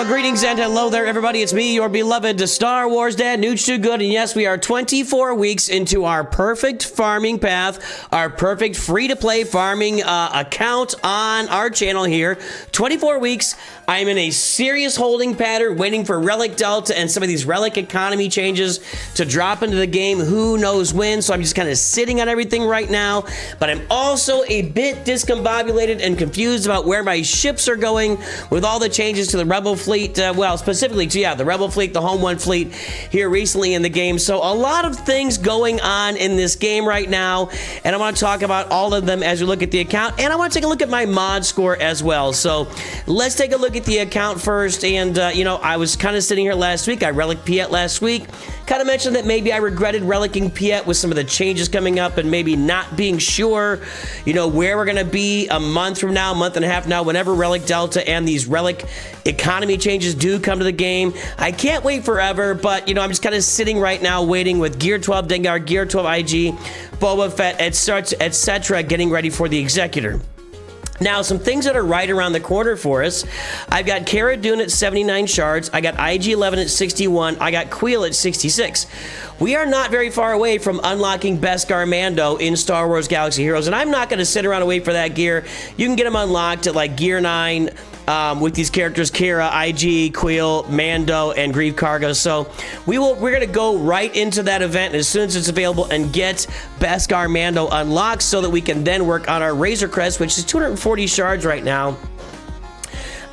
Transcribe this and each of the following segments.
Well, greetings and hello there, everybody. It's me, your beloved Star Wars Dad, Nooch Too Good, and yes, we are 24 weeks into our perfect farming path, our perfect free-to-play farming account on our channel here. 24 weeks. I'm in a serious holding pattern, waiting for Relic Delta and some of these Relic economy changes to drop into the game. Who knows when? So I'm just kind of sitting on everything right now. But I'm also a bit discombobulated and confused about where my ships are going with all the changes to the Rebel fleet. Well, specifically to, the Rebel fleet, the Home One fleet here recently in the game. So a lot of things going on in this game right now. And I want to talk about all of them as we look at the account. And I want to take a look at my mod score as well. So let's take a look at the account first. And, you know, I was kind of sitting here last week. I Relic Piet last week. Kind of mentioned that maybe I regretted Relicing Piet with some of the changes coming up and maybe not being sure, you know, where we're going to be a month from now, a month and a half now, whenever Relic Delta and these Relic economy changes do come to the game. I can't wait forever, but, you know, I'm just kind of sitting right now waiting with Gear 12 Dengar, Gear 12 IG, Boba Fett, etc., getting ready for the Executor. Now, some things that are right around the corner for us. I've got Cara Dune at 79 shards. I got IG-11 at 61. I got Queel at 66. We are not very far away from unlocking Beskar Mando in Star Wars Galaxy Heroes, and I'm not going to sit around and wait for that gear. You can get them unlocked at like Gear 9 with these characters, Cara, IG, Queel, Mando, and Grieve Karga. So we're going to go right into that event as soon as it's available and get Beskar Mando unlocked so that we can then work on our Razor Crest, which is 240 shards right now.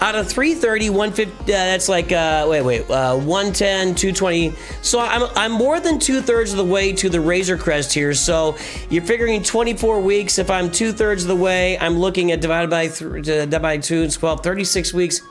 Out of 330, 150, that's like, 110, 220. So I'm more than 2/3 of the way to the Razor Crest here. So you're figuring 24 weeks. If I'm 2/3 of the way, I'm looking at divided by 2, 12, 36 weeks.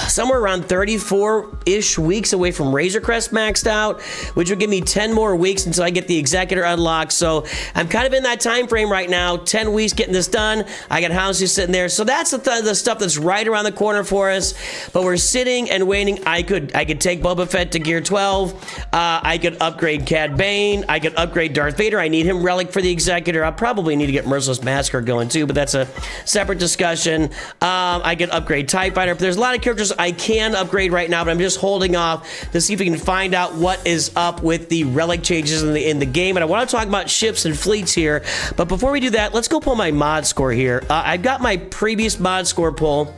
Somewhere around 34-ish weeks away from Razor Crest maxed out, which would give me 10 more weeks until I get the Executor unlocked. So I'm kind of in that time frame right now, 10 weeks getting this done. I got houses sitting there. So that's the stuff that's right around the corner for us. But we're sitting and waiting. I could take Boba Fett to Gear 12. I could upgrade Cad Bane. I could upgrade Darth Vader. I need him Relic for the Executor. I'll probably need to get Merciless Massacre going too, but that's a separate discussion. I could upgrade TIE Fighter. There's a lot of characters I can upgrade right now, but I'm just holding off to see if we can find out what is up with the Relic changes in the game. And I want to talk about ships and fleets here, but before we do that, let's go pull my mod score here. I've got my previous mod score pull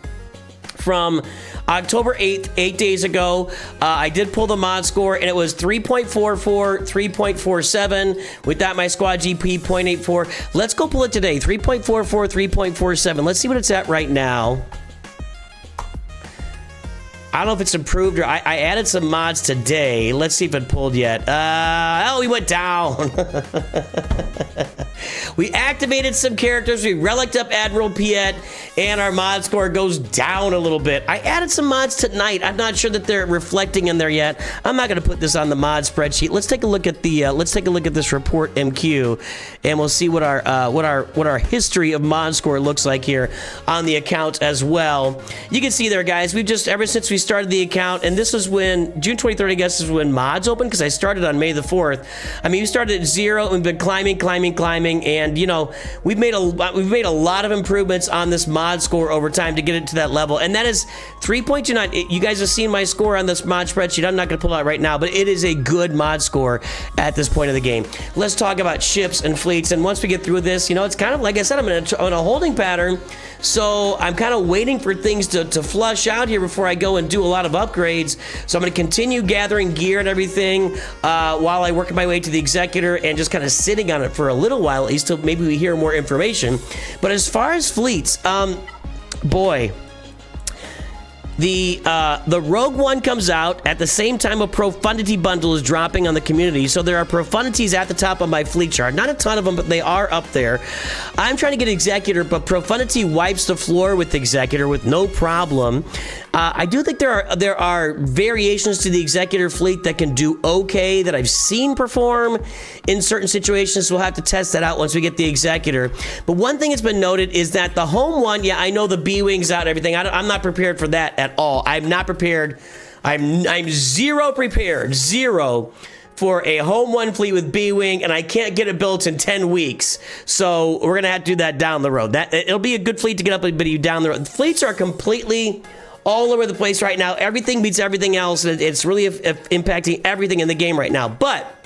from October 8th, 8 days ago. I did pull the mod score, and it was 3.44, 3.47. With that, my squad GP, 0.84. Let's go pull it today, 3.44, 3.47. Let's see what it's at right now. I don't know if it's improved or I added some mods today. Let's see if it pulled yet. Oh, we went down. We activated some characters. We reliced up Admiral Piet, and our mod score goes down a little bit. I added some mods tonight. I'm not sure that they're reflecting in there yet. I'm not going to put this on the mod spreadsheet. Let's take a look at the this report MQ, and we'll see what our history of mod score looks like here on the account as well. You can see there, guys. We've just ever since we started the account, and this was when June 23rd, I guess, is when mods opened, because I started on May the 4th. I mean, we started at 0 and we've been climbing, and you know, we've made a lot of improvements on this mod score over time to get it to that level, and that is 3.29. You guys have seen my score on this mod spreadsheet. I'm not going to pull it out right now, but it is a good mod score at this point of the game. Let's talk about ships and fleets, and once we get through this, you know, it's kind of like I said, I'm in a holding pattern, so I'm kind of waiting for things to flush out here before I go and do a lot of upgrades. So I'm going to continue gathering gear and everything while I work my way to the Executor, and just kind of sitting on it for a little while, at least till maybe we hear more information. But as far as fleets, boy, the Rogue One comes out at the same time a Profundity bundle is dropping on the community. So there are Profundities at the top of my fleet chart. Not a ton of them, but they are up there. I'm trying to get Executor, but Profundity wipes the floor with Executor with no problem. I do think there are variations to the Executor fleet that can do okay, that I've seen perform in certain situations. So we'll have to test that out once we get the Executor. But one thing that's been noted is that the Home One, yeah, I know the B-Wing's out and everything. I'm not prepared for that at all. I'm not prepared. I'm zero prepared. Zero for a Home One fleet with B-Wing, and I can't get it built in 10 weeks. So we're going to have to do that down the road. It'll be a good fleet to get up, but you down the road. Fleets are completely all over the place right now. Everything beats everything else. It's really impacting everything in the game right now. But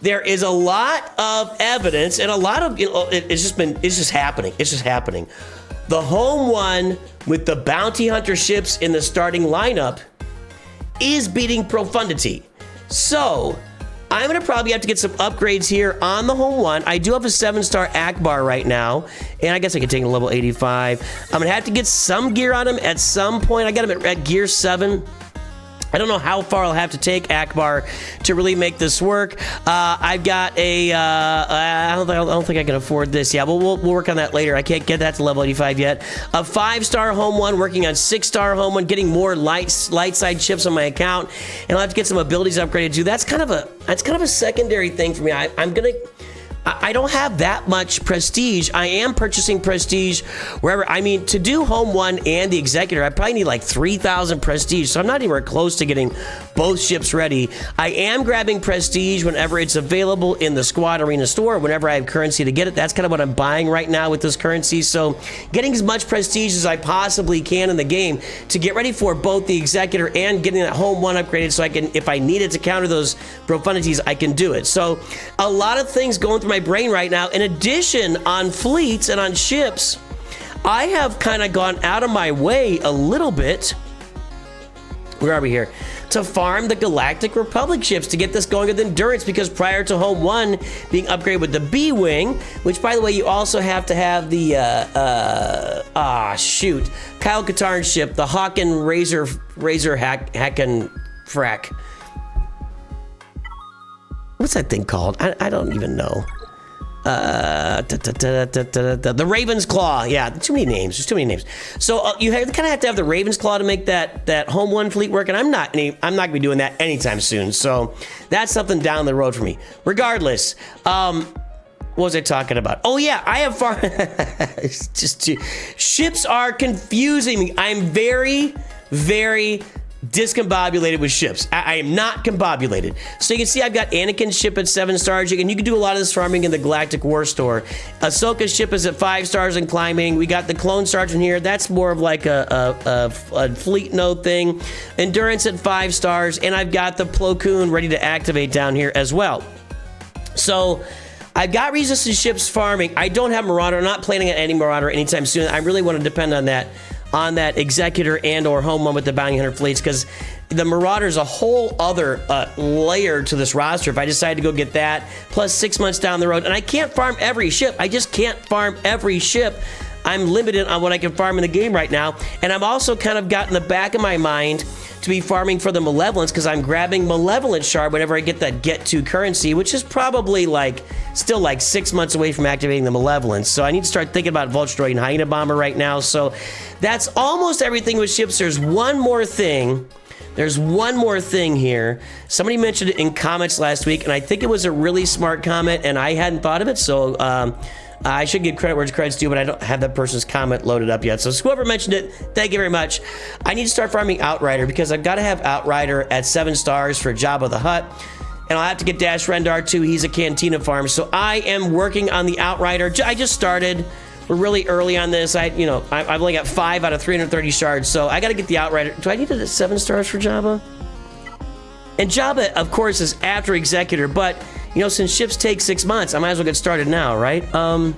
there is a lot of evidence and a lot of, it's just happening. It's just happening. The home one with the bounty hunter ships in the starting lineup is beating Profundity. So I'm gonna probably have to get some upgrades here on the home one. I do have a 7-star Akbar right now, and I guess I could take him to level 85. I'm gonna have to get some gear on him at some point. I got him at gear 7. I don't know how far I'll have to take Akbar to really make this work. I've got a, I don't think I can afford this. Yeah, we'll work on that later. I can't get that to level 85 yet. A 5-star home one, working on 6-star home one, getting more light side chips on my account, and I'll have to get some abilities upgraded too. That's kind of a secondary thing for me. I don't have that much prestige. I am purchasing prestige wherever. I mean, to do home one and the executor, I probably need like 3,000 prestige. So I'm not anywhere close to getting both ships ready. I am grabbing prestige whenever it's available in the squad arena store, whenever I have currency to get it. That's kind of what I'm buying right now with this currency. So getting as much prestige as I possibly can in the game to get ready for both the executor and getting that home one upgraded so I can, if I needed to counter those profundities, I can do it. So a lot of things going through my brain right now. In addition, on fleets and on ships, I have kind of gone out of my way a little bit. Where are we here? To farm the Galactic Republic ships to get this going with endurance, because prior to home one being upgraded with the B-Wing, which by the way, you also have to have the Kyle Katarn's ship, the Hawken Razor Hacken Frack. What's that thing called? I don't even know. The Raven's Claw. Yeah, too many names. There's too many names. So you kind of have to have the Raven's Claw to make that home one fleet work, and I'm not gonna be doing that anytime soon. So that's something down the road for me. Regardless, what was I talking about? Oh yeah, I have it's just ships are confusing me. I'm very, very discombobulated with ships. I am not combobulated. So you can see I've got Anakin's ship at 7 stars, and you can do a lot of this farming in the Galactic War Store. Ahsoka's ship is at 5 stars and climbing. We got the Clone Sergeant here. That's more of like a fleet node thing. Endurance at 5 stars, and I've got the Plo Koon ready to activate down here as well. So I've got resistance ships farming. I don't have Marauder. I'm not planning on any Marauder anytime soon. I really want to depend on that executor and or home one with the bounty hunter fleets, because the Marauder is a whole other layer to this roster if I decide to go get that, plus 6 months down the road. And I can't farm every ship. I just can't farm every ship. I'm limited on what I can farm in the game right now. And I'm also kind of got in the back of my mind to be farming for the Malevolence, because I'm grabbing Malevolent Shard whenever I get that Get To currency, which is probably still 6 months away from activating the Malevolence. So I need to start thinking about Vulture and Hyena Bomber right now. So that's almost everything with ships. There's one more thing. There's one more thing here. Somebody mentioned it in comments last week, and I think it was a really smart comment, and I hadn't thought of it. So I should give credit where credit's due, but I don't have that person's comment loaded up yet. So whoever mentioned it, thank you very much. I need to start farming Outrider, because I've got to have Outrider at 7 stars for Jabba the Hutt. And I'll have to get Dash Rendar too. He's a Cantina farm. So I am working on the Outrider. I just started. We're really early on this. I've only got 5 out of 330 shards. So I got to get the Outrider. Do I need it at 7 stars for Jabba? And Jabba, of course, is after Executor, but since ships take 6 months, I might as well get started now, right? What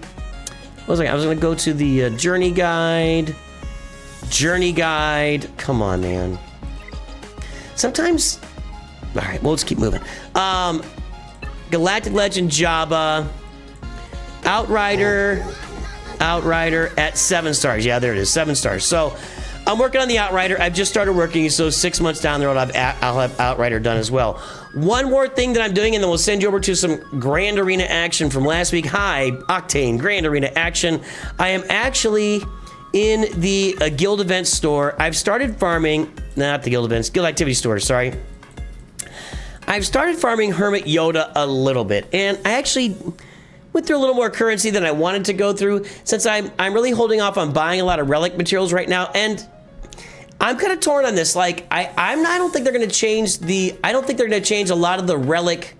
was I was going to go to the Journey Guide. Journey Guide. Come on, man. Sometimes... All right, well, let's keep moving. Galactic Legend Jabba. Outrider at 7 stars. Yeah, there it is, 7 stars. So I'm working on the Outrider. I've just started working, so 6 months down the road, I'll have Outrider done as well. One more thing that I'm doing, and then we'll send you over to some Grand Arena action from last week. Hi, Octane, Grand Arena action. I am actually in the Guild Events store. I've started farming, not the Guild Events, Guild Activity store, sorry. I've started farming Hermit Yoda a little bit, and I actually went through a little more currency than I wanted to go through, since I'm really holding off on buying a lot of relic materials right now, and I'm kind of torn on this. I don't think they're going to change I don't think they're going to change a lot of the relic.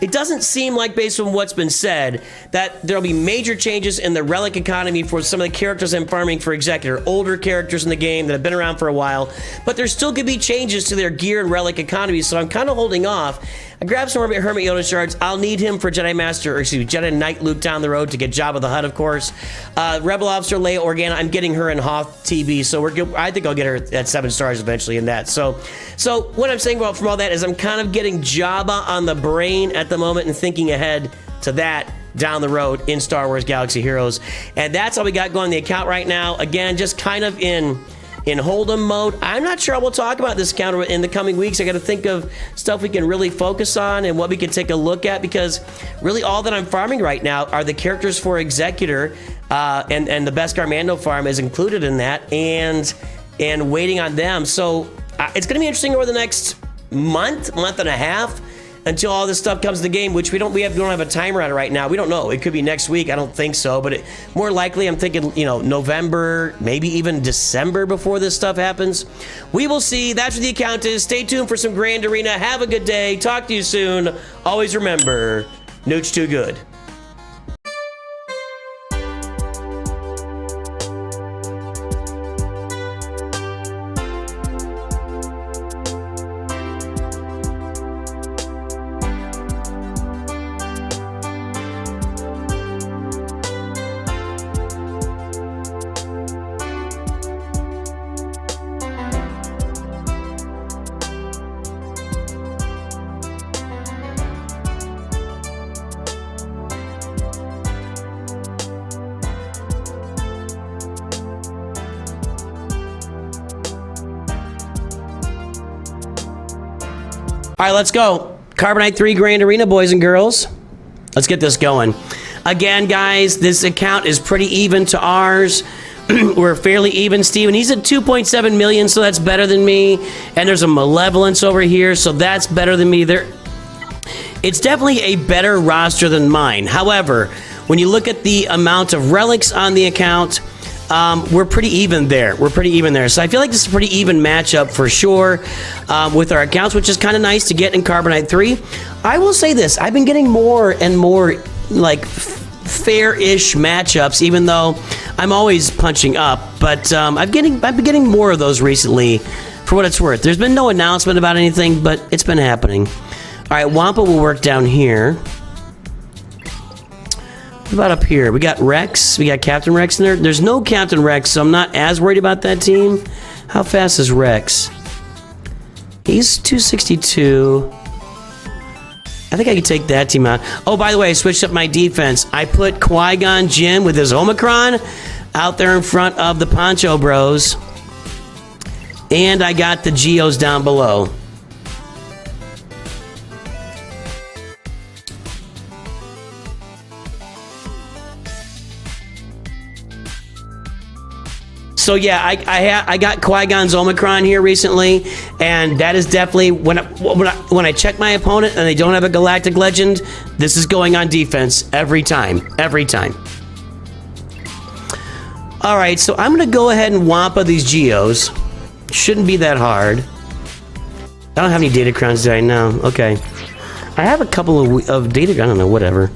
it doesn't seem like, based on what's been said, that there'll be major changes in the relic economy for some of the characters I'm farming for Executor. Older characters in the game that have been around for a while, but there still could be changes to their gear and relic economy, so I'm kind of holding off. I grabbed some Hermit Yoda shards. I'll need him for Jedi Master, or excuse me, Jedi Knight Luke down the road to get Jabba the Hutt, of course. Rebel Officer Leia Organa, I'm getting her in Hoth TB, so we're good. I think I'll get her at 7 stars eventually in that. So what I'm saying about from all that is I'm kind of getting Jabba on the brain at the moment and thinking ahead to that down the road in Star Wars Galaxy Heroes. And that's all we got going on the account right now. Again, just kind of in Hold'em mode. I'm not sure we'll talk about this account in the coming weeks. I got to think of stuff we can really focus on and what we can take a look at, because really all that I'm farming right now are the characters for Executor, and the Beskar Mando farm is included in that, and waiting on them. So it's going to be interesting over the next month and a half, until all this stuff comes to the game, which we don't have a timer on it right now. We don't know. It could be next week. I don't think so, but more likely, I'm thinking, November, maybe even December before this stuff happens. We will see. That's what the account is. Stay tuned for some Grand Arena. Have a good day. Talk to you soon. Always remember, Nooch too good. All right, let's go. Carbonite 3 Grand Arena, boys and girls. Let's get this going. Again, guys, this account is pretty even to ours. We're fairly even. Steven, he's at 2.7 million, so that's better than me. And there's a Malevolence over here, so that's better than me. It's definitely a better roster than mine. However, when you look at the amount of relics on the account, we're pretty even there. So I feel like this is a pretty even matchup for sure with our accounts, which is kind of nice to get in Carbonite 3. I will say this. I've been getting more and more, like, fair-ish matchups, even though I'm always punching up. But I've been getting more of those recently, for what it's worth. There's been no announcement about anything, but it's been happening. All right, Wampa will work down here. What about up here? We got Rex. We got Captain Rex in there. There's no Captain Rex, so I'm not as worried about that team. How fast is Rex? He's 262. I think I could take that team out. Oh, by the way, I switched up my defense. I put Qui-Gon Jinn with his Omicron out there in front of the Poncho Bros. And I got the Geos down below. So yeah, I got Qui-Gon's Omicron here recently, and that is definitely when I check my opponent and they don't have a Galactic Legend, this is going on defense every time. All right, so I'm gonna go ahead and Wampa these Geos. Shouldn't be that hard. I don't have any data crowns today. No, okay. I have a couple of data. I don't know, whatever.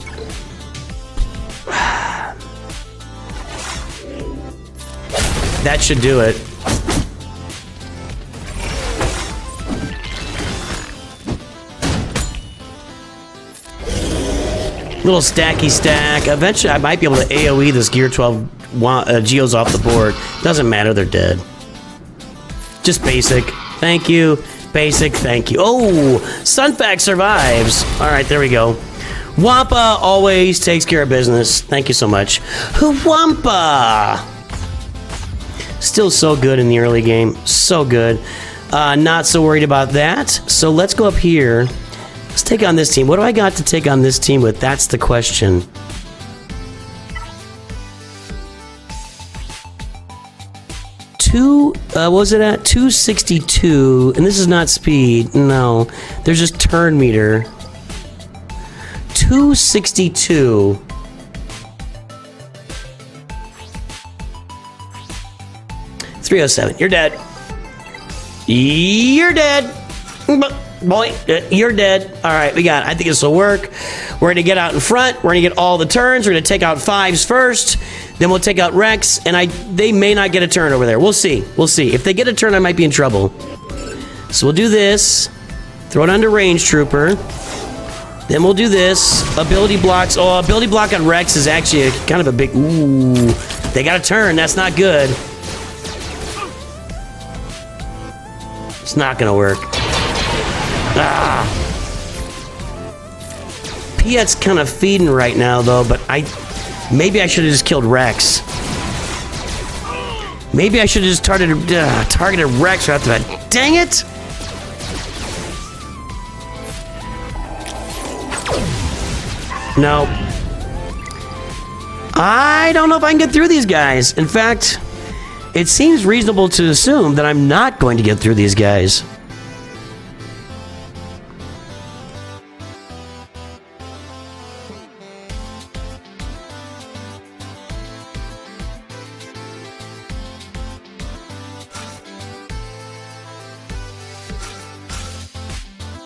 That should do it. Little stacky stack. Eventually, I might be able to AoE this Gear 12 Geos off the board. Doesn't matter, they're dead. Just basic. Thank you. Basic, thank you. Oh, Sunfax survives. All right, there we go. Wampa always takes care of business. Thank you so much. Wampa! Still so good in the early game. So good. Not so worried about that. So let's go up here. Let's take on this team. What do I got to take on this team with? That's the question. What was it at? 262. And this is not speed. No. There's just turn meter. 262. .307. You're dead. You're dead. Boy, you're dead. All right, we got it. I think this will work. We're going to get out in front. We're going to get all the turns. We're going to take out 5s first. Then we'll take out Rex, and they may not get a turn over there. We'll see. We'll see. If they get a turn, I might be in trouble. So we'll do this. Throw it under Range Trooper. Then we'll do this. Ability blocks. Oh, ability block on Rex is actually kind of a big... Ooh. They got a turn. That's not good. It's not going to work. Ah. Piet's kind of feeding right now, though, but maybe I should have just killed Rex. Maybe I should have just targeted Rex right after that. Dang it! No. I don't know if I can get through these guys. In fact, it seems reasonable to assume that I'm not going to get through these guys.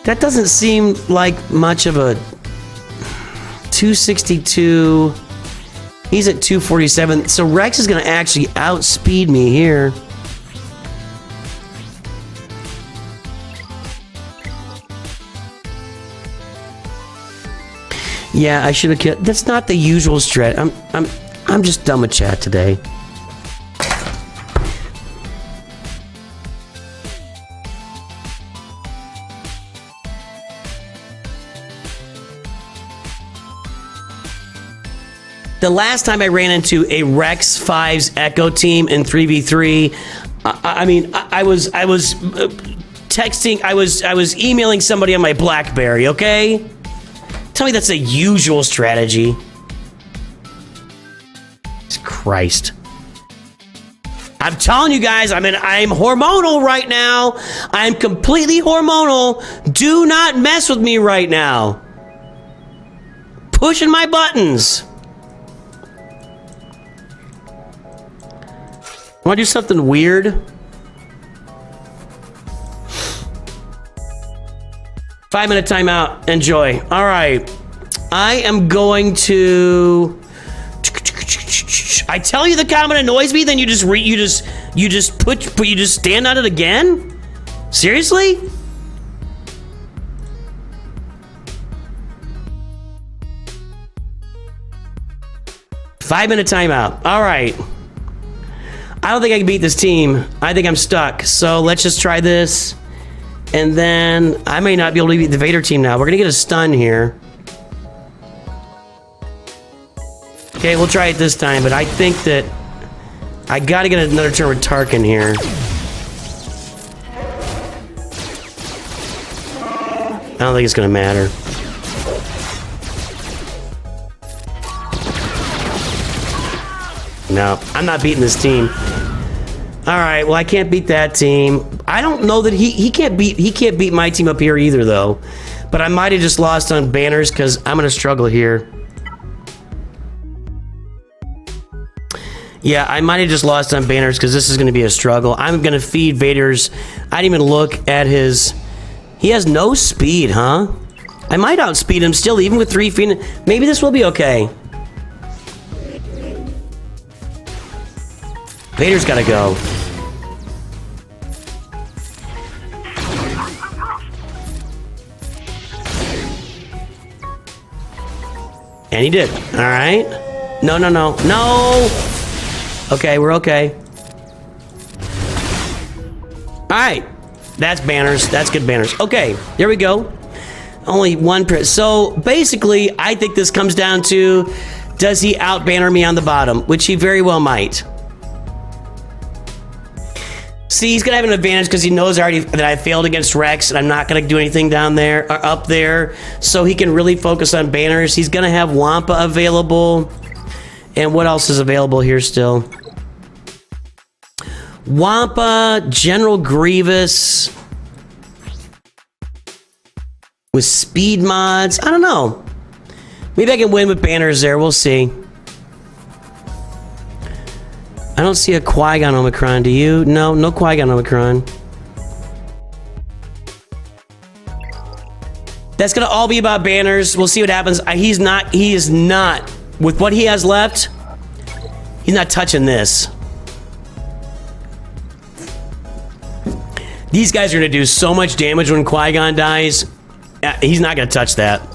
That doesn't seem like much of a 262. He's at 247. So Rex is going to actually outspeed me here. Yeah, I should have killed. That's not the usual strat. I'm just done with chat today. The last time I ran into a Rex 5's Echo team in 3v3, I was texting, I was emailing somebody on my BlackBerry, okay? Tell me that's a usual strategy. Christ. I'm telling you guys, I'm hormonal right now. I'm completely hormonal. Do not mess with me right now. Pushing my buttons. Want to do something weird? 5-minute timeout. Enjoy. All right. I am going to... I tell you the comment annoys me, then you just stand on it again? Seriously? Five-minute timeout. All right. I don't think I can beat this team. I think I'm stuck. So let's just try this. And then I may not be able to beat the Vader team now. We're going to get a stun here. Okay, we'll try it this time. But I think that I got to get another turn with Tarkin here. I don't think it's going to matter. No, I'm not beating this team. All right, well, I can't beat that team. I don't know that he can't beat my team up here either, though. But I might have just lost on banners because I'm gonna struggle here. Yeah, I might have just lost on banners because this is gonna be a struggle. I'm gonna feed Vader's. I didn't even look at his. He has no speed, huh? I might outspeed him still, even with 3 feet. Maybe this will be okay. Vader's gotta go. And he did. All right. No, no, no. No! Okay, we're okay. All right. That's banners. That's good banners. Okay, there we go. Only one. So, basically, I think this comes down to, does he out-banner me on the bottom? Which he very well might. See, he's gonna have an advantage because he knows already that I failed against Rex and I'm not gonna do anything down there or up there, so he can really focus on banners. He's gonna have Wampa available, and what else is available here still? Wampa, General Grievous with speed mods. I don't know. Maybe I can win with banners there. We'll see. I don't see a Qui-Gon Omicron, do you? No, no Qui-Gon Omicron. That's gonna all be about banners. We'll see what happens. He is not, with what he has left, he's not touching this. These guys are gonna do so much damage when Qui-Gon dies. He's not gonna touch that. All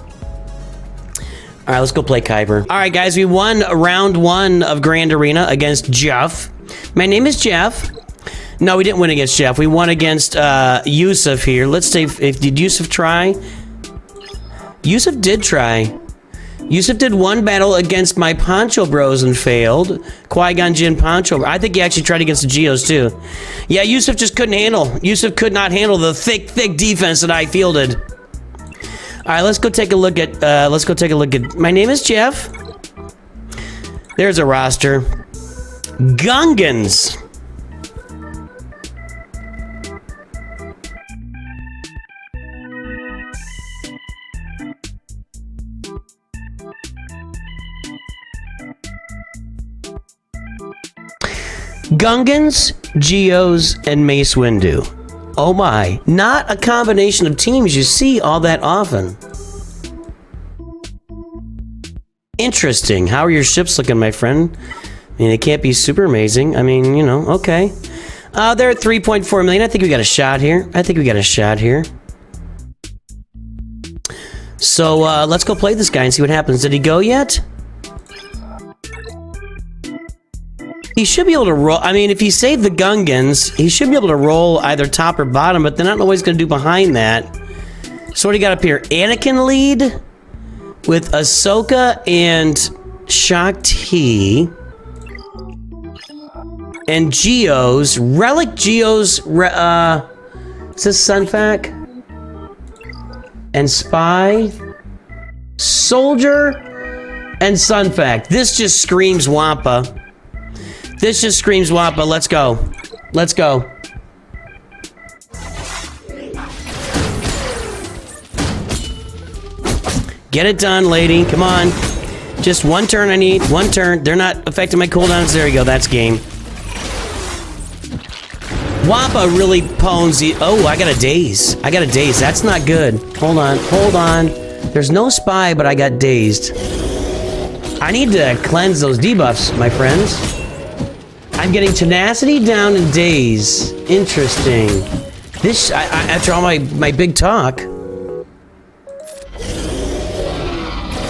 right, let's go play Kyber. All right, guys, we won round 1 of Grand Arena against Jeff. My name is Jeff. No, we didn't win against Jeff. We won against Yusuf here. Let's see did Yusuf try? Yusuf did try. Yusuf did one battle against my Poncho Bros and failed. Qui-Gon Jinn Poncho. I think he actually tried against the Geos too. Yeah, Yusuf just couldn't handle. Yusuf could not handle the thick defense that I fielded. All right, let's go take a look at. My name is Jeff. There's a roster. Gungans. Gungans, Geos, and Mace Windu. Oh my, not a combination of teams you see all that often. Interesting. How are your ships looking, my friend? I mean, it can't be super amazing. I mean, you know, okay. They're at 3.4 million. I think we got a shot here. So, let's go play this guy and see what happens. Did he go yet? He should be able to roll. I mean, if he saved the Gungans, he should be able to roll either top or bottom, but then I don't know what he's going to do behind that. So what do you got up here? Anakin lead with Ahsoka and Shakti. And Geos. Relic Geos. Is this Sunfac? And Spy. Soldier. And Sunfac. This just screams Wampa. This just screams Wampa. Let's go. Let's go. Get it done, lady. Come on. Just one turn I need. One turn. They're not affecting my cooldowns. There you go. That's game. Wampa really pwns the... Oh, I got a daze. That's not good. Hold on. There's no spy, but I got dazed. I need to cleanse those debuffs, my friends. I'm getting tenacity down and daze. Interesting. This, after all my big talk.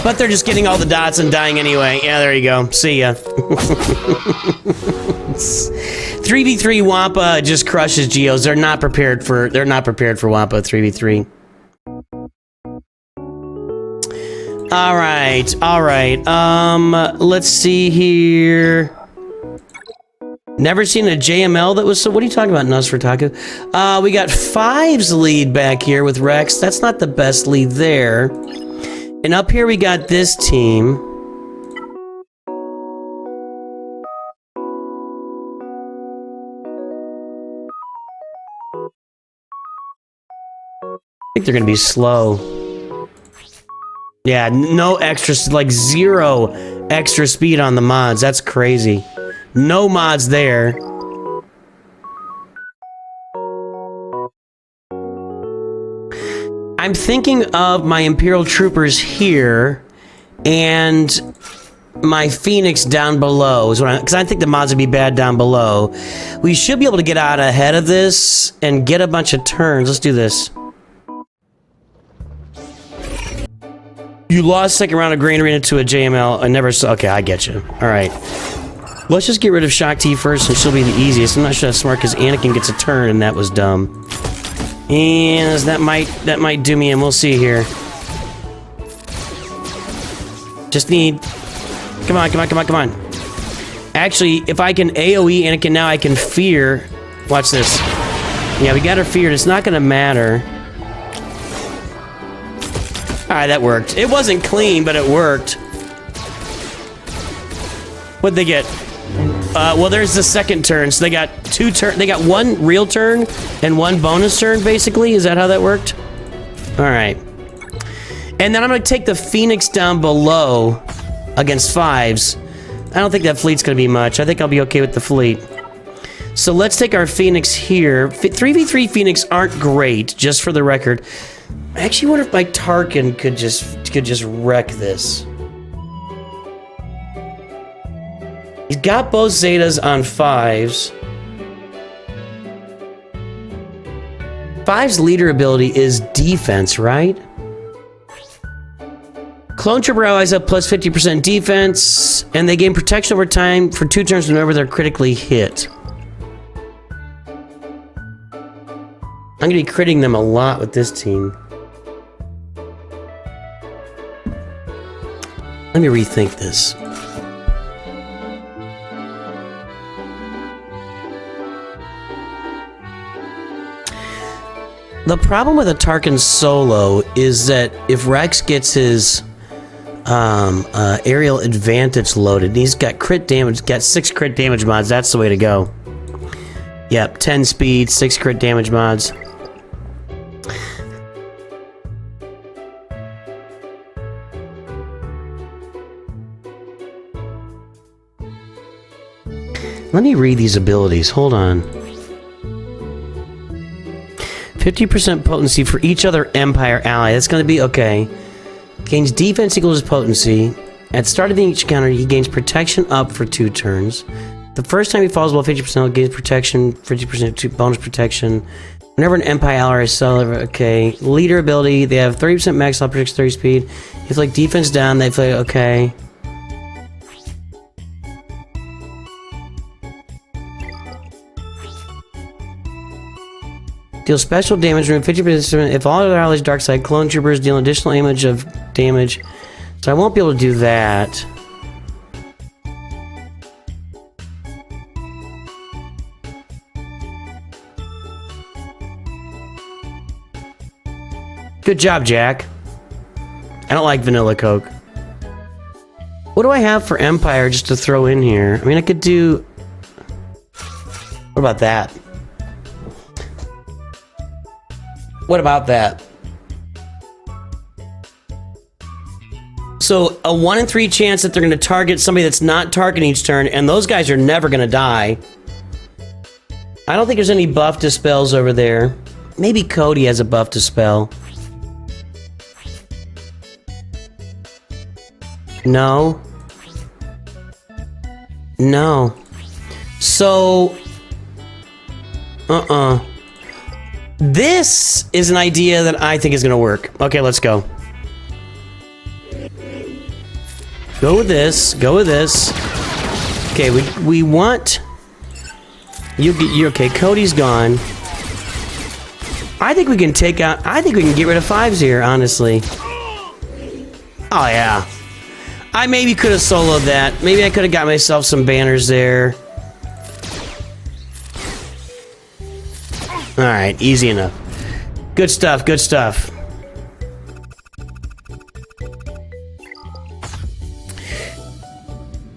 But they're just getting all the dots and dying anyway. Yeah, there you go. See ya. 3v3 Wampa just crushes Geos. They're not prepared for Wampa 3v3. All right. Let's see here. Never seen a JML that was so... What are you talking about, Nosferatu? We got Fives lead back here with Rex. That's not the best lead there. And up here we got this team. I think they're gonna be slow. Yeah, no extra... Like, 0 extra speed on the mods. That's crazy. No mods there. I'm thinking of my Imperial Troopers here and my Phoenix down below. Because I think the mods would be bad down below. We should be able to get out ahead of this and get a bunch of turns. Let's do this. You lost second round of Grand Arena to a JML. I never saw... Okay, I get you. All right. Let's just get rid of Shakti first, and she'll be the easiest. I'm not sure that's smart because Anakin gets a turn, and that was dumb. And that might do me in. We'll see here. Just need... Come on. Actually, if I can AoE Anakin now, I can fear... Watch this. Yeah, we got her feared. It's not gonna matter. Alright, that worked. It wasn't clean, but it worked. What'd they get? Well, there's the second turn. So they got 2 turn. They got 1 real turn and 1 bonus turn, basically. Is that how that worked? All right. And then I'm going to take the Phoenix down below against Fives. I don't think that fleet's going to be much. I think I'll be okay with the fleet. So let's take our Phoenix here. 3v3 Phoenix aren't great, just for the record. I actually wonder if my Tarkin could just wreck this. He's got both Zetas on 5s. 5's leader ability is defense, right? Clone Trooper allies have plus 50% defense, and they gain protection over time for 2 turns whenever they're critically hit. I'm gonna be critting them a lot with this team. Let me rethink this. The problem with a Tarkin solo is that if Rex gets his aerial advantage loaded, he's got crit damage, got 6 crit damage mods, that's the way to go. Yep, 10 speed, 6 crit damage mods. Let me read these abilities, hold on. 50% potency for each other Empire ally. That's going to be okay. Gains defense equals potency. At the start of each encounter, he gains protection up for 2 turns. The first time he falls below 50%, he gains protection, 50% bonus protection. Whenever an Empire ally is cellular, okay. Leader ability, they have 30% max health, protection, 30 speed. If like defense down, they play okay. Deal special damage, remove 50% if all other allies dark side. Clone troopers deal additional damage. So I won't be able to do that. Good job, Jack. I don't like vanilla Coke. What do I have for Empire just to throw in here? I mean, I could do... What about that? What about that? So, a 1 in 3 chance that they're going to target somebody that's not targeting each turn, and those guys are never going to die. I don't think there's any buff dispels over there. Maybe Cody has a buff dispel. No. No. So... This is an idea that I think is going to work. Okay, let's go. Go with this. Go with this. Okay, we want... You okay, Cody's gone. I think we can take out... I think we can get rid of 5s here, honestly. Oh, yeah. I maybe could have soloed that. Maybe I could have got myself some banners there. Alright, easy enough. Good stuff, good stuff.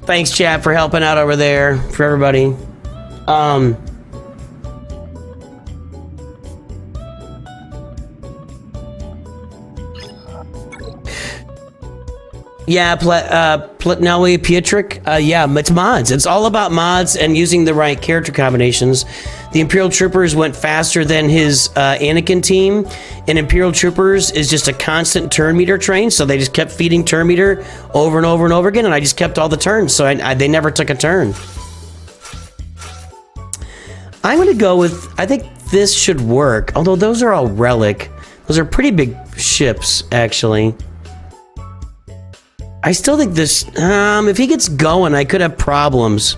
Thanks, chat, for helping out over there, for everybody. Yeah, Platnelli Pietric. Yeah, it's mods. It's all about mods and using the right character combinations. The Imperial Troopers went faster than his Anakin team, and Imperial Troopers is just a constant turn meter train, so they just kept feeding turn meter over and over and over again, and I just kept all the turns, so they never took a turn. I'm going to go with, I think this should work, although those are all relic. Those are pretty big ships, actually. I still think this, if he gets going, I could have problems.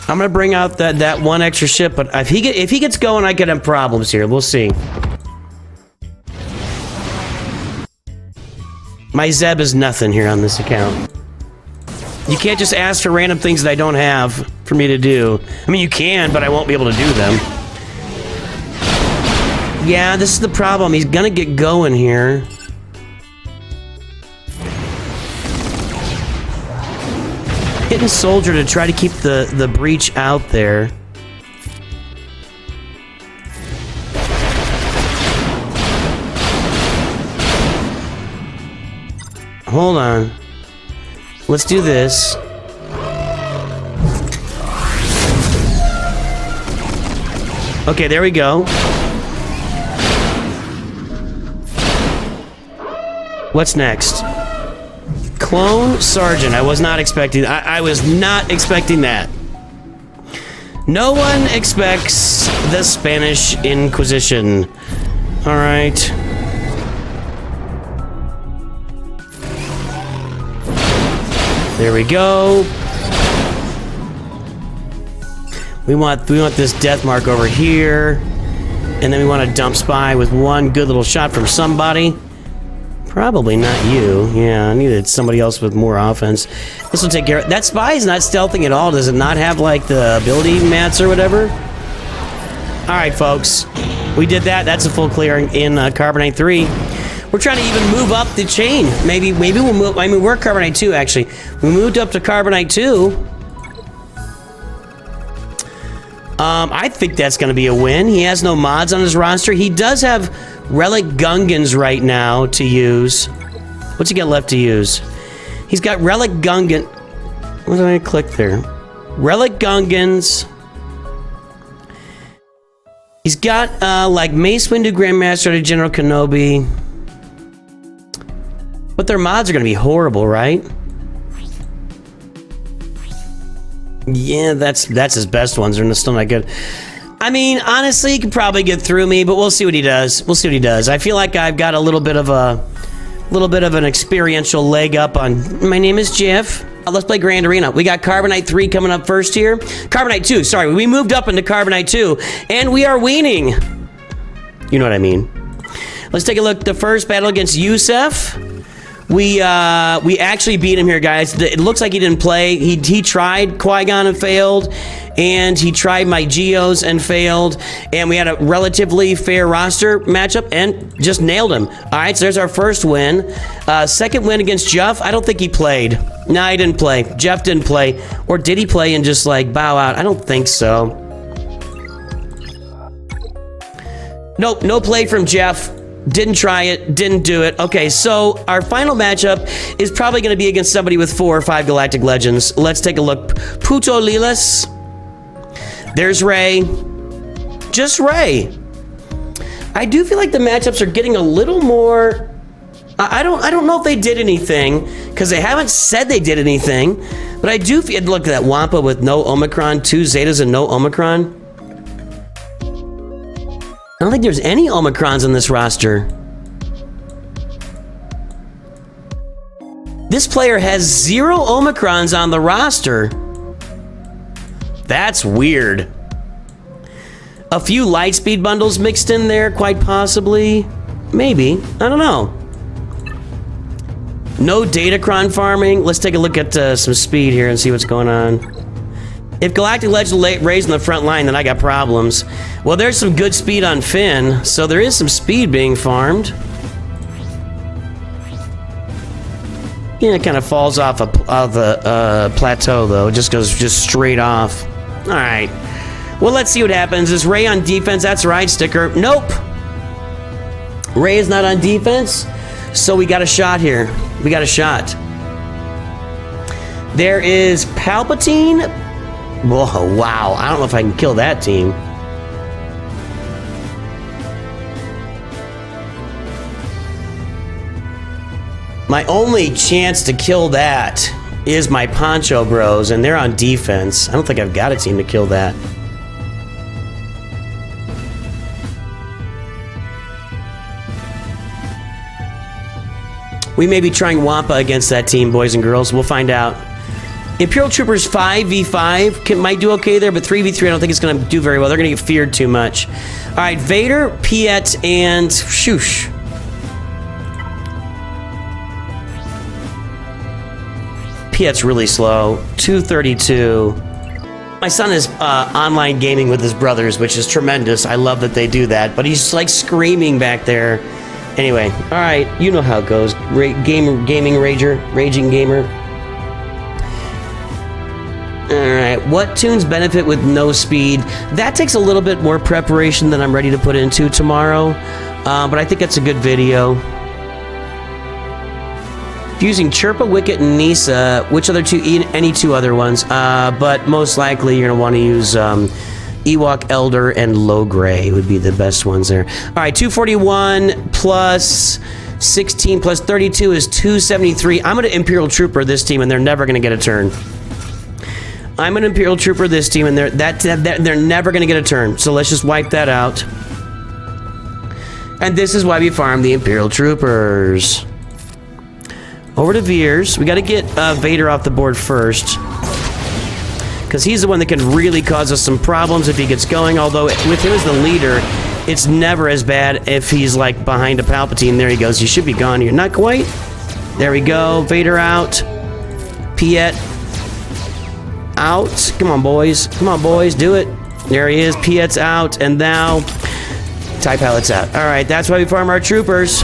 I'm gonna bring out that one extra ship, but if he gets going, I could have problems here. We'll see. My Zeb is nothing here on this account. You can't just ask for random things that I don't have for me to do. I mean, you can, but I won't be able to do them. Yeah, this is the problem. He's gonna get going here. Hitting soldier to try to keep the breach out there. Hold on. Let's do this. Okay, there we go. What's next? Clone Sergeant. I was not expecting. I was not expecting that. No one expects the Spanish Inquisition. All right. There we go. We want this death mark over here, and then we want to dump spy with one good little shot from somebody. Probably not you. Yeah, I needed somebody else with more offense. This will take care of it. That spy is not stealthing at all. Does it not have, like, the ability mats or whatever? Alright, folks. We did that. That's a full clear in Carbonite 3. We're trying to even move up the chain. Maybe we'll move... I mean, we're Carbonite 2, actually. We moved up to Carbonite 2. I think that's going to be a win. He has no mods on his roster. He does have Relic Gungans right now to use. What's he got left to use? He's got Relic Gungan... What did I click there? Relic Gungans. He's got, like, Mace Windu Grandmaster to General Kenobi. But their mods are going to be horrible, right? Yeah, that's his best ones. They're still not good. I mean, honestly, he could probably get through me, but we'll see what he does. We'll see what he does. I feel like I've got a little bit of an experiential leg up on... My name is Jeff. Let's play Grand Arena. We got Carbonite 3 coming up first here. Carbonite 2, sorry. We moved up into Carbonite 2, and we are weaning. You know what I mean. Let's take a look. The first battle against Yusef. We actually beat him here, guys. It looks like he didn't play. He tried Qui-Gon and failed, and he tried my Geos and failed, and we had a relatively fair roster matchup and just nailed him. All right, so there's our first win. Second win against Jeff. I don't think he played. No, he didn't play. Jeff didn't play. Or did he play and just, like, bow out? I don't think so. Nope, no play from Jeff. Didn't try it, didn't do it. Okay, so our final matchup is probably going to be against somebody with 4 or 5 Galactic Legends. Let's take a look. Puto Lilas. There's Ray. Just Ray. I do feel like the matchups are getting a little more... I don't know if they did anything, because they haven't said they did anything, but I do feel... Look at that Wampa with no Omicron, 2 Zetas and no Omicron. I don't think there's any Omicrons on this roster. This player has 0 Omicrons on the roster. That's weird. A few Lightspeed bundles mixed in there, quite possibly. Maybe. I don't know. No Datacron farming. Let's take a look at some speed here and see what's going on. If Galactic Legend Ray's in the front line, then I got problems. Well, there's some good speed on Finn, so there is some speed being farmed. Yeah, it kind of falls off of the plateau, though. It just goes straight off. All right. Well, let's see what happens. Is Ray on defense? That's right, Sticker. Nope. Ray is not on defense, so we got a shot here. We got a shot. There is Palpatine. Whoa, wow. I don't know if I can kill that team. My only chance to kill that is my Poncho Bros, and they're on defense. I don't think I've got a team to kill that. We may be trying Wampa against that team, boys and girls. We'll find out. Imperial Troopers 5v5 might do okay there, but 3v3 I don't think it's going to do very well. They're going to get feared too much. All right, Vader, Piet, and Shoosh. Piet's really slow. 232. My son is online gaming with his brothers, which is tremendous. I love that they do that, but he's like screaming back there. Anyway, all right, you know how it goes. Raging gamer. Alright, what tunes benefit with no speed? That takes a little bit more preparation than I'm ready to put into tomorrow, but I think that's a good video. Using Chirpa, Wicket, and Nisa, which other two? Any 2 other ones, but most likely you're going to want to use Ewok Elder and Low Gray would be the best ones there. All right, 241 plus 16 plus 32 is 273. I'm going to Imperial Trooper this team, and they're never going to get a turn. I'm an Imperial Trooper this team, and they're never going to get a turn. So let's just wipe that out. And this is why we farm the Imperial Troopers. Over to Veers. We got to get Vader off the board first, because he's the one that can really cause us some problems if he gets going. Although with him as the leader, it's never as bad if he's like behind a Palpatine. There he goes. He should be gone here. Not quite. There we go. Vader out. Piet out. Come on, boys. Come on, boys. Do it. There he is. Piet's out. And now TIE Pilot's out. All right. That's why we farm our troopers.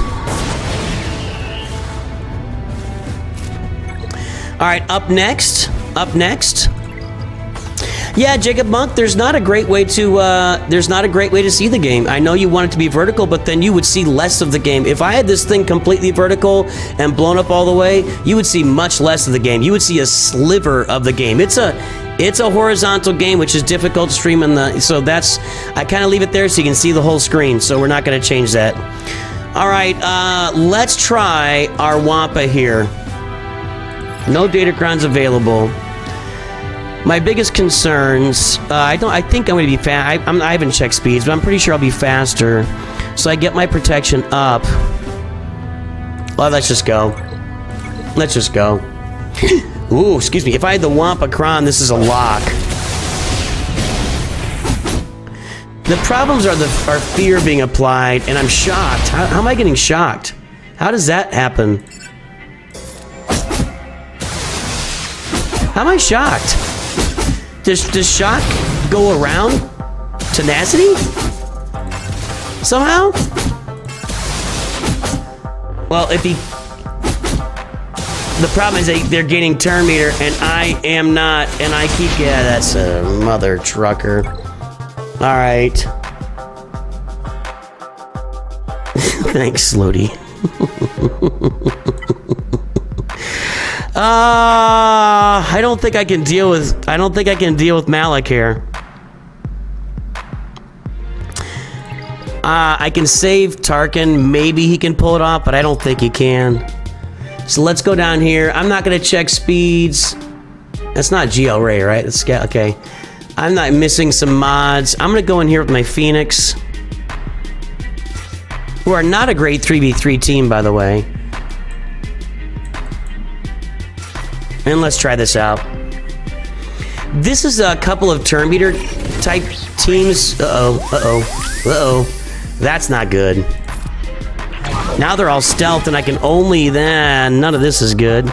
All right. Up next. Yeah, Jacob Monk, there's not a great way to see the game. I know you want it to be vertical, but then you would see less of the game. If I had this thing completely vertical and blown up all the way, you would see much less of the game. You would see a sliver of the game. It's a horizontal game, which is difficult to stream so that's, I kind of leave it there so you can see the whole screen, so we're not going to change that. All right, let's try our Wampa here. No Datacrons available. My biggest concerns, I think I'm going to be fast. I haven't checked speeds, but I'm pretty sure I'll be faster. So I get my protection up. Well, let's just go. Let's just go. Ooh, excuse me. If I had the Wampa Kron, this is a lock. The problems are fear being applied, and I'm shocked. How am I getting shocked? How does that happen? How am I shocked? Does shock go around tenacity? Somehow? Well, the problem is they're gaining turn meter, and I am not, and I keep, yeah, that's a mother trucker. All right. Thanks, Slody. I don't think I can deal with Malik here. I can save Tarkin. Maybe he can pull it off, but I don't think he can. So let's go down here. I'm not gonna check speeds. That's not GL Ray, right? That's okay. I'm not missing some mods. I'm gonna go in here with my Phoenix, who are not a great 3v3 team, by the way. And let's try this out. This is a couple of turn meter type teams. That's not good. Now they're all stealth, and I can only then. None of this is good.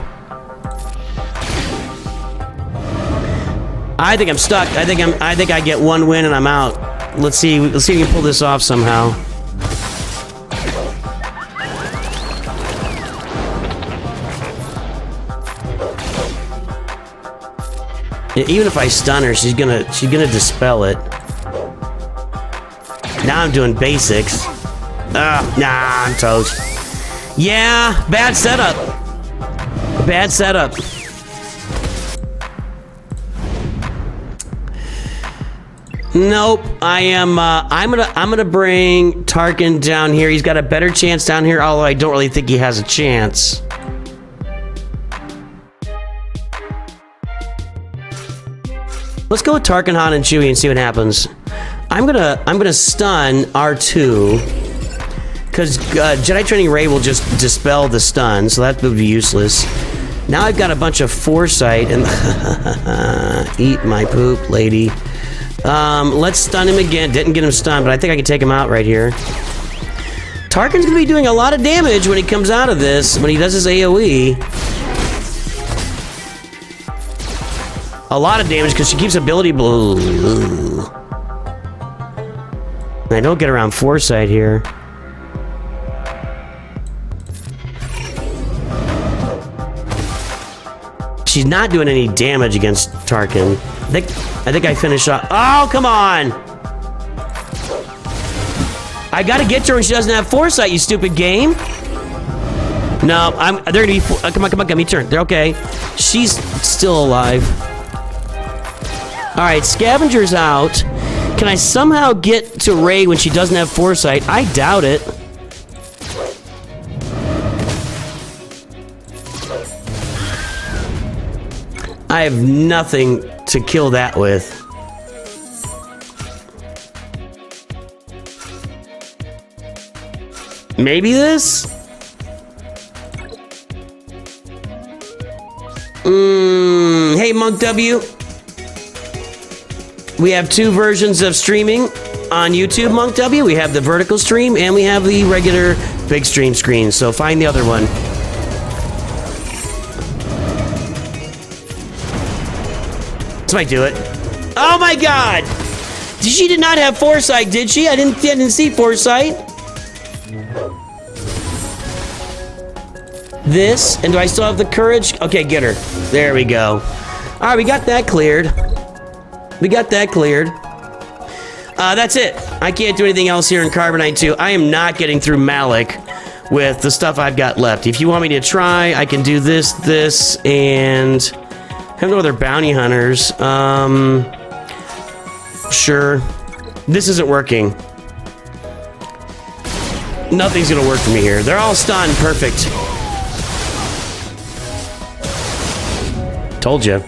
I think I'm stuck. I think I get one win and I'm out. Let's see if we can pull this off somehow. Even if I stun her, she's gonna dispel it. Now I'm doing basics. Nah, I'm toast. Yeah, bad setup. Bad setup. Nope. I'm gonna bring Tarkin down here. He's got a better chance down here, although I don't really think he has a chance. Let's go with Tarkin, Han, and Chewie and see what happens. I'm gonna stun R2, because Jedi Training Ray will just dispel the stun, so that would be useless. Now I've got a bunch of foresight and eat my poop, lady. Let's stun him again. Didn't get him stunned, but I think I can take him out right here. Tarkin's gonna be doing a lot of damage when he comes out of this, when he does his AoE. A lot of damage because she keeps ability blue. I don't get around foresight here. She's not doing any damage against Tarkin. I think I finish off. Oh, come on! I gotta get to her when she doesn't have foresight, you stupid game. No, they're gonna be. Come on, give me a turn. They're okay. She's still alive. All right, Scavenger's out. Can Can I somehow get to Ray when she doesn't have foresight? I doubt it. I have nothing to kill that with. Maybe this? Hey, Monk W. We have two versions of streaming on YouTube, Monk W. We have the vertical stream and we have the regular big stream screen. So find the other one. This might do it. Oh my God! She did not have foresight, did she? I didn't see foresight. This, and do I still have the courage? Okay, get her. There we go. All right, we got that cleared. We got that cleared. That's it. I can't do anything else here in Carbonite 2. I am not getting through Malik with the stuff I've got left. If you want me to try, I can do this, and I have no other bounty hunters. Sure. This isn't working. Nothing's gonna work for me here. They're all stunned. Perfect. Told you.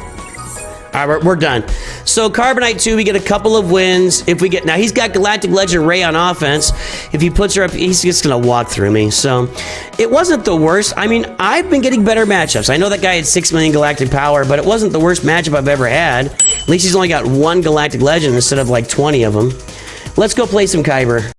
All right, we're done. So Carbonite 2, we get a couple of wins. If we get, now he's got Galactic Legend Ray on offense. If he puts her up, he's just gonna walk through me. So it wasn't the worst. I mean, I've been getting better matchups. I know that guy had 6 million galactic power, but it wasn't the worst matchup I've ever had. At least he's only got 1 Galactic Legend instead of like 20 of them. Let's go play some Kyber.